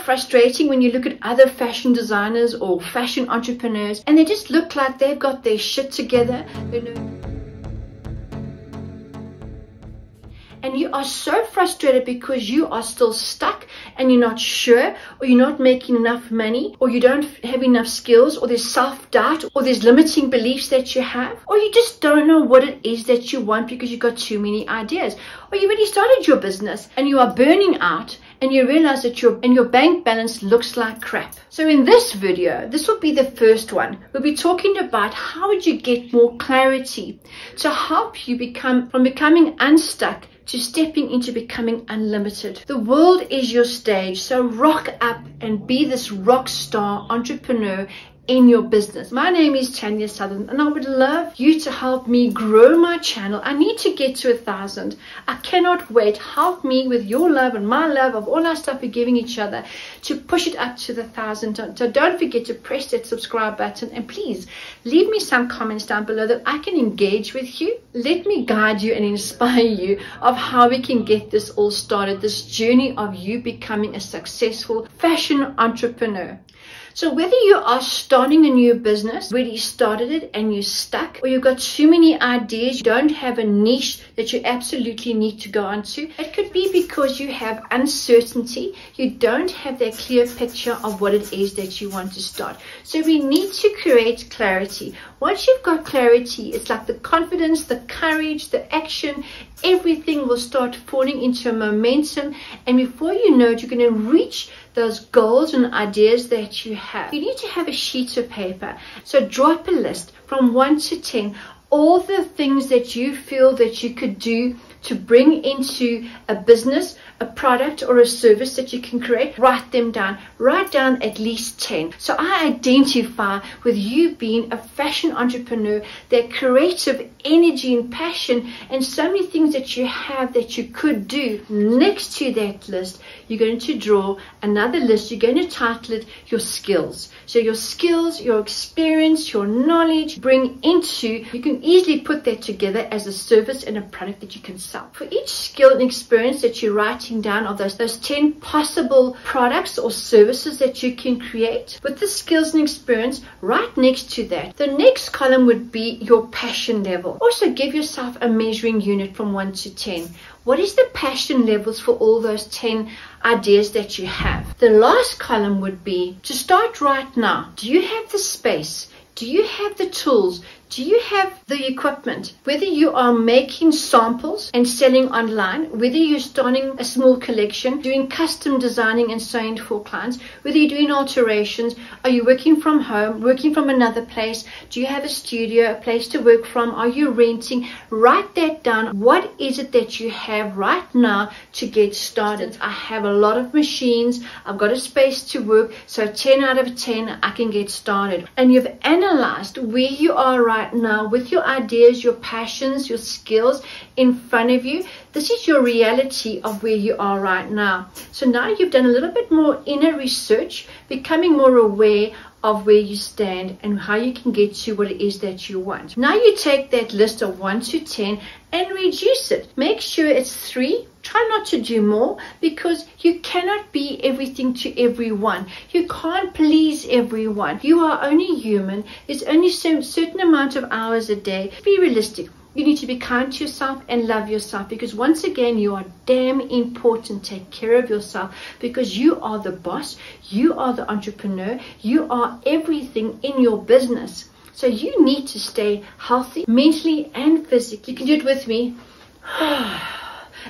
frustrating when you look at other fashion designers or fashion entrepreneurs and they just look like they've got their shit together. And you are so frustrated because you are still stuck and you're not sure, or you're not making enough money, or you don't have enough skills, or there's self-doubt, or there's limiting beliefs that you have, or you just don't know what it is that you want because you've got too many ideas, or you already started your business and you are burning out and you realize that your bank balance looks like crap. So in this video, this will be the first one. We'll be talking about how would you get more clarity to help you from becoming unstuck to stepping into becoming unlimited. The world is your stage, so rock up and be this rock star entrepreneur in your business. My name is Tanya Southern and I would love you to help me grow my channel. I need to get to 1,000. I cannot wait. Help me with your love and my love of all our stuff we're giving each other to push it up to the 1,000. So don't forget to press that subscribe button and please leave me some comments down below that I can engage with you. Let me guide you and inspire you of how we can get this all started, this journey of you becoming a successful fashion entrepreneur. So whether you are starting a new business, already started it and you're stuck, or you've got too many ideas, you don't have a niche that you absolutely need to go onto, it could be because you have uncertainty, you don't have that clear picture of what it is that you want to start. So we need to create clarity. Once you've got clarity, it's like the confidence, the courage, the action, everything will start falling into a momentum, and before you know it, you're going to reach those goals and ideas that you have. You need to have a sheet of paper. So drop a list from 1 to 10, all the things that you feel that you could do to bring into a business, a product or a service that you can create. Write them down. Write down at least 10. So I identify with you being a fashion entrepreneur, that creative energy and passion and so many things that you have that you could do. Next to that list, you're going to draw another list. You're going to title it your skills. So your skills, your experience, your knowledge, bring into, you can easily put that together as a service and a product that you can sell. For each skill and experience that you're writing down of those 10 possible products or services that you can create, with the skills and experience right next to that, the next column would be your passion level. Also give yourself a measuring unit from 1 to 10. What is the passion levels for all those 10 ideas that you have? The last column would be to start right now. Do you have the space? Do you have the tools? Do you have the equipment? Whether you are making samples and selling online, whether you're starting a small collection, doing custom designing and sewing for clients, whether you're doing alterations, are you working from home, working from another place? Do you have a studio, a place to work from? Are you renting? Write that down. What is it that you have right now to get started? I have a lot of machines. I've got a space to work. So 10 out of 10, I can get started. And you've analyzed where you are right now with your ideas, your passions, your skills in front of you. This is your reality of where you are right now. So now you've done a little bit more inner research, becoming more aware of where you stand and how you can get to what it is that you want. Now you take that list of 1 to 10 and reduce it. Make sure it's 3. Try not to do more because you cannot be everything to everyone. You can't please everyone. You are only human. There's only a certain amount of hours a day. Be realistic. You need to be kind to yourself and love yourself, because once again, you are damn important. Take care of yourself because you are the boss. You are the entrepreneur. You are everything in your business. So you need to stay healthy mentally and physically. You can do it with me.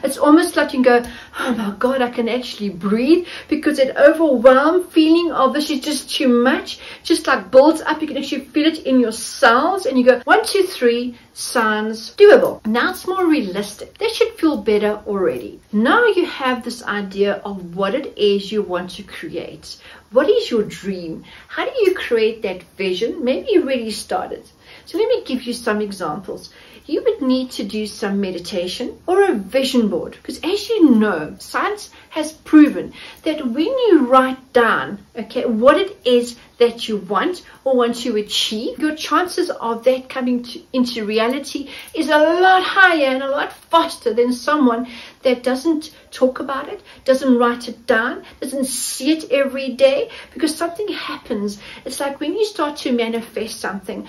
It's almost like you can go, oh my God, I can actually breathe, because that overwhelmed feeling of this is just too much, just like builds up. You can actually feel it in your cells and you go 1, 2, 3, sounds doable. Now it's more realistic. That should feel better already. Now you have this idea of what it is you want to create. What is your dream? How do you create that vision? Maybe you already started. So let me give you some examples. You would need to do some meditation or a vision board, because as you know, science has proven that when you write down, okay, what it is that you want or want to achieve, your chances of that coming into reality is a lot higher and a lot faster than someone that doesn't talk about it, doesn't write it down, doesn't see it every day, because something happens. It's like when you start to manifest something,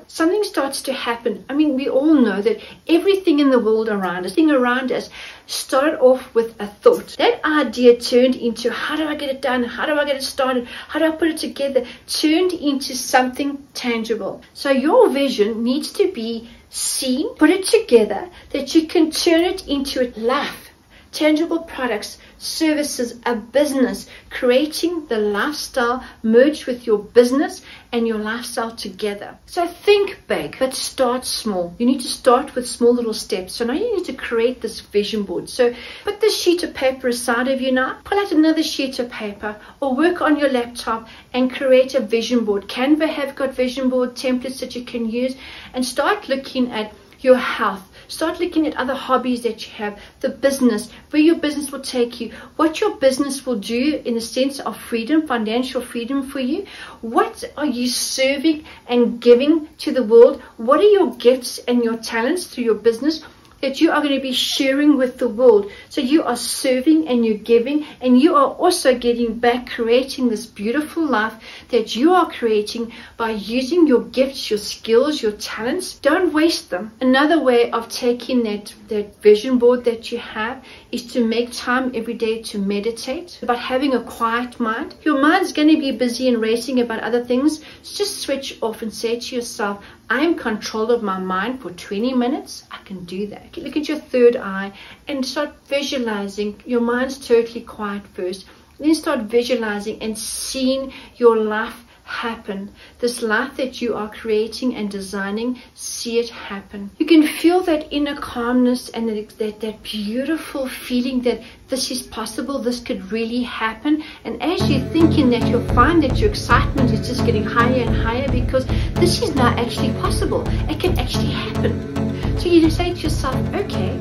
something starts to happen. I mean, we all know that everything in the world around us started off with a thought. That idea turned into, how do I get it done? How do I get it started? How do I put it together? Turned into something tangible. So your vision needs to be seen, put it together, that you can turn it into a life. Tangible products, services, a business, creating the lifestyle merged with your business and your lifestyle together. So think big, but start small. You need to start with small little steps. So now you need to create this vision board. So put this sheet of paper aside of you now, pull out another sheet of paper, or work on your laptop and create a vision board. Canva have got vision board templates that you can use, and start looking at your health. Start looking at other hobbies that you have, the business, where your business will take you, what your business will do in the sense of freedom, financial freedom for you. What are you serving and giving to the world? What are your gifts and your talents through your business that you are going to be sharing with the world? So you are serving and you're giving, and you are also getting back, creating this beautiful life that you are creating by using your gifts, your skills, your talents. Don't waste them. Another way of taking that vision board that you have is to make time every day to meditate, about having a quiet mind. Your mind's going to be busy and racing about other things. Just switch off and say to yourself, I am in control of my mind for 20 minutes. I can do that. Look at your third eye and start visualizing. Your mind's totally quiet first. Then start visualizing and seeing your life happen. This life that you are creating and designing, see it happen. You can feel that inner calmness and that beautiful feeling that this is possible, this could really happen. And as you're thinking that, you'll find that your excitement is just getting higher and higher, because this is now actually possible. It can actually happen. So you just say to yourself, okay,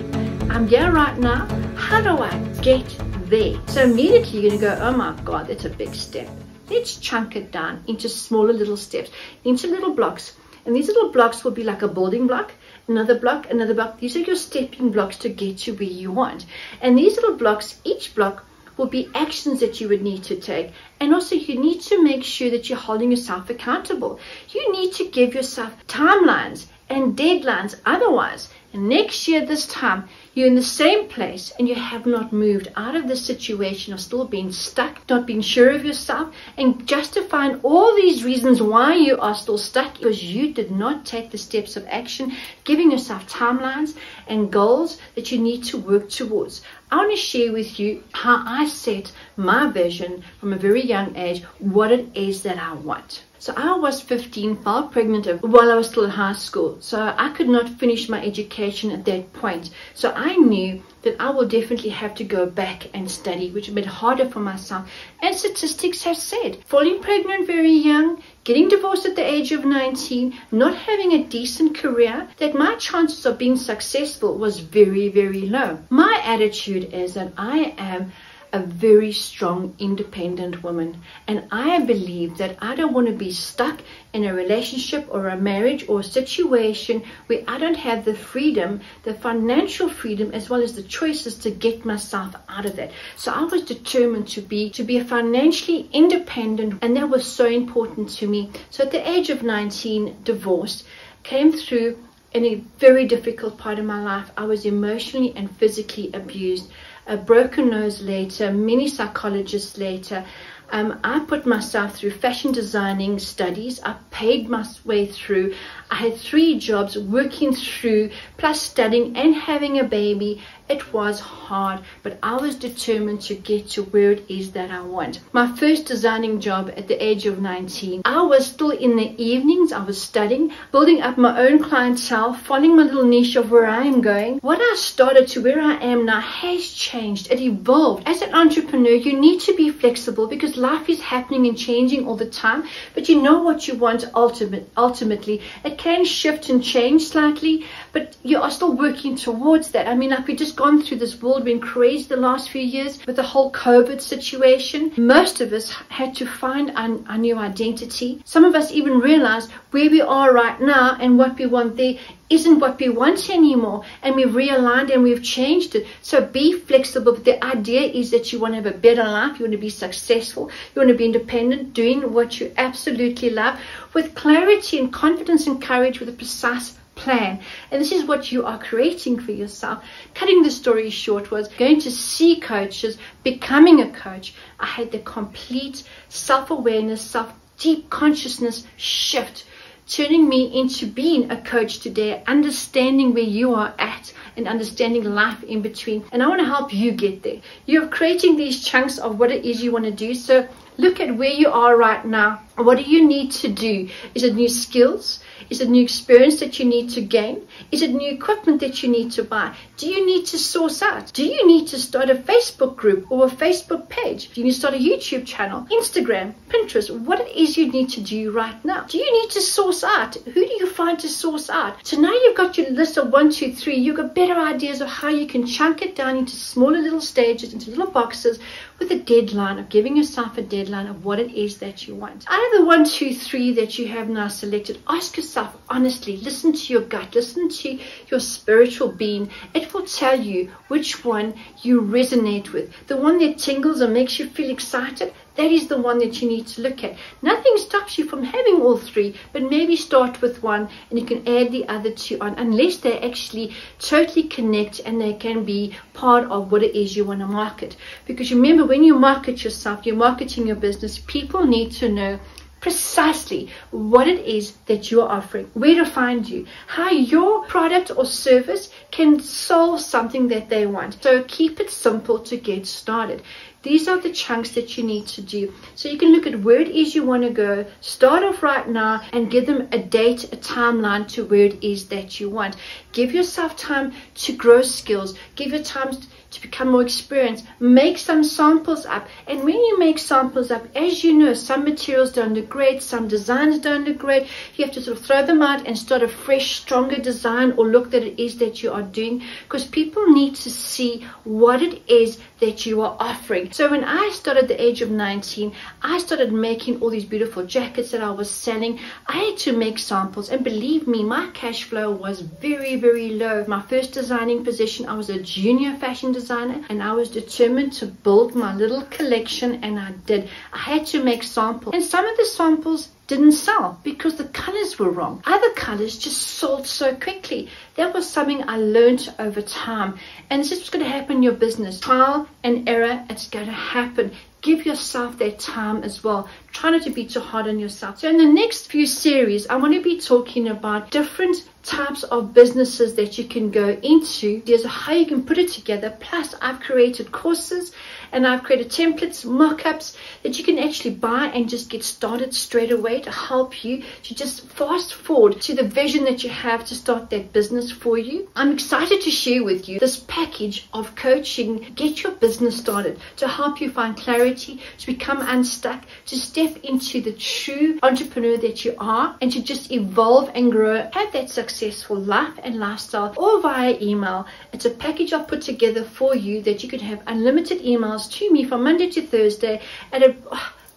I'm here right now. How do I get there? So immediately you're going to go, oh my God, that's a big step. Let's chunk it down into smaller little steps, into little blocks. And these little blocks will be like a building block, another block, another block. These are your stepping blocks to get to where you want. And these little blocks, each block will be actions that you would need to take. And also you need to make sure that you're holding yourself accountable. You need to give yourself timelines and deadlines. Otherwise, next year this time, you're in the same place and you have not moved out of the situation of still being stuck, not being sure of yourself, and justifying all these reasons why you are still stuck, because you did not take the steps of action, giving yourself timelines and goals that you need to work towards. I want to share with you how I set my vision from a very young age, what it is that I want. So I was 15, fell pregnant while I was still in high school. So I could not finish my education at that point. So I knew that I will definitely have to go back and study, which made it harder for myself. And statistics have said, falling pregnant very young, getting divorced at the age of 19, not having a decent career, that my chances of being successful was very, very low. My attitude is that I am a very strong, independent woman, and I believe that I don't want to be stuck in a relationship or a marriage or a situation where I don't have the freedom, the financial freedom, as well as the choices to get myself out of that. So I was determined to be financially independent, and that was so important to me. So at the age of 19, divorce came through in a very difficult part of my life. I was emotionally and physically abused. A broken nose later, many psychologists later. I put myself through fashion designing studies. I paid my way through. I had 3 jobs working through, plus studying and having a baby. It was hard, but I was determined to get to where it is that I want. My first designing job at the age of 19, I was still in the evenings. I was studying, building up my own clientele, following my little niche of where I am going. What I started to where I am now has changed. It evolved. As an entrepreneur, you need to be flexible, because life is happening and changing all the time, but you know what you want ultimately. It can shift and change slightly, but you are still working towards that. I mean, like, we've just gone through this world, been crazy the last few years with the whole COVID situation. Most of us had to find our new identity. Some of us even realized where we are right now and what we want there isn't what we want anymore, and we've realigned and we've changed it. So be flexible. The idea is that you want to have a better life, you want to be successful, you want to be independent, doing what you absolutely love with clarity and confidence and courage, with a precise plan. And this is what you are creating for yourself. Cutting the story short, was going to see coaches, becoming a coach. I had the complete self-awareness, deep consciousness shift, turning me into being a coach today, understanding where you are at and understanding life in between. And I want to help you get there. You're creating these chunks of what it is you want to do. So look at where you are right now. What do you need to do? Is it new skills? Is it new experience that you need to gain? Is it new equipment that you need to buy? Do you need to source out? Do you need to start a Facebook group or a Facebook page? Do you need to start a YouTube channel, Instagram, Pinterest? What it is you need to do right now? Do you need to source out? Who do you find to source out? So now you've got your list of 1, 2, 3. You've got better ideas of how you can chunk it down into smaller little stages, into little boxes, with a deadline of giving yourself a deadline of what it is that you want. Out of the 1, 2, 3 that you have now selected, ask yourself honestly, listen to your gut, listen to your spiritual being. It will tell you which one you resonate with. The one that tingles and makes you feel excited, that is the one that you need to look at. Nothing stops you from having all 3, but maybe start with one and you can add the other 2 on, unless they actually totally connect and they can be part of what it is you want to market. Because remember, when you market yourself, you're marketing your business, people need to know precisely what it is that you're offering, where to find you, how your product or service can solve something that they want. So keep it simple to get started. These are the chunks that you need to do. So you can look at where it is you want to go, start off right now, and give them a date, a timeline to where it is that you want. Give yourself time to grow skills. Give your time to become more experienced. Make some samples up. And when you make samples up, as you know, some materials don't look great, some designs don't look great. You have to sort of throw them out and start a fresh, stronger design or look that it is that you are doing, because people need to see what it is that you are offering. So when I started at the age of 19, I started making all these beautiful jackets that I was selling. I had to make samples, and believe me, my cash flow was very, very low. My first designing position, I was a junior fashion designer, and I was determined to build my little collection, and I did. I had to make samples, and some of the samples didn't sell because the colors were wrong. Other colors just sold so quickly. That was something I learned over time, and this is what's going to happen in your business. Trial and error, it's going to happen. Give yourself that time as well. Try not to be too hard on yourself. So in the next few series, I want to be talking about different types of businesses that you can go into. There's how you can put it together. Plus, I've created courses and I've created templates, mock-ups that you can actually buy and just get started straight away to help you to just fast forward to the vision that you have to start that business for you. I'm excited to share with you this package of coaching. Get your business started to help you find clarity, to become unstuck, to step into the true entrepreneur that you are, and to just evolve and grow, have that successful life and lifestyle, all via email. It's a package I've put together for you that you can have unlimited emails to me from Monday to Thursday at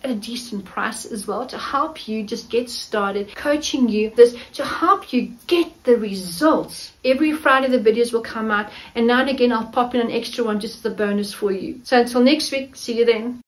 a decent price as well, to help you just get started, coaching you this to help you get the results. Every Friday the videos will come out, and now and again I'll pop in an extra one just as a bonus for you. So until next week, see you then.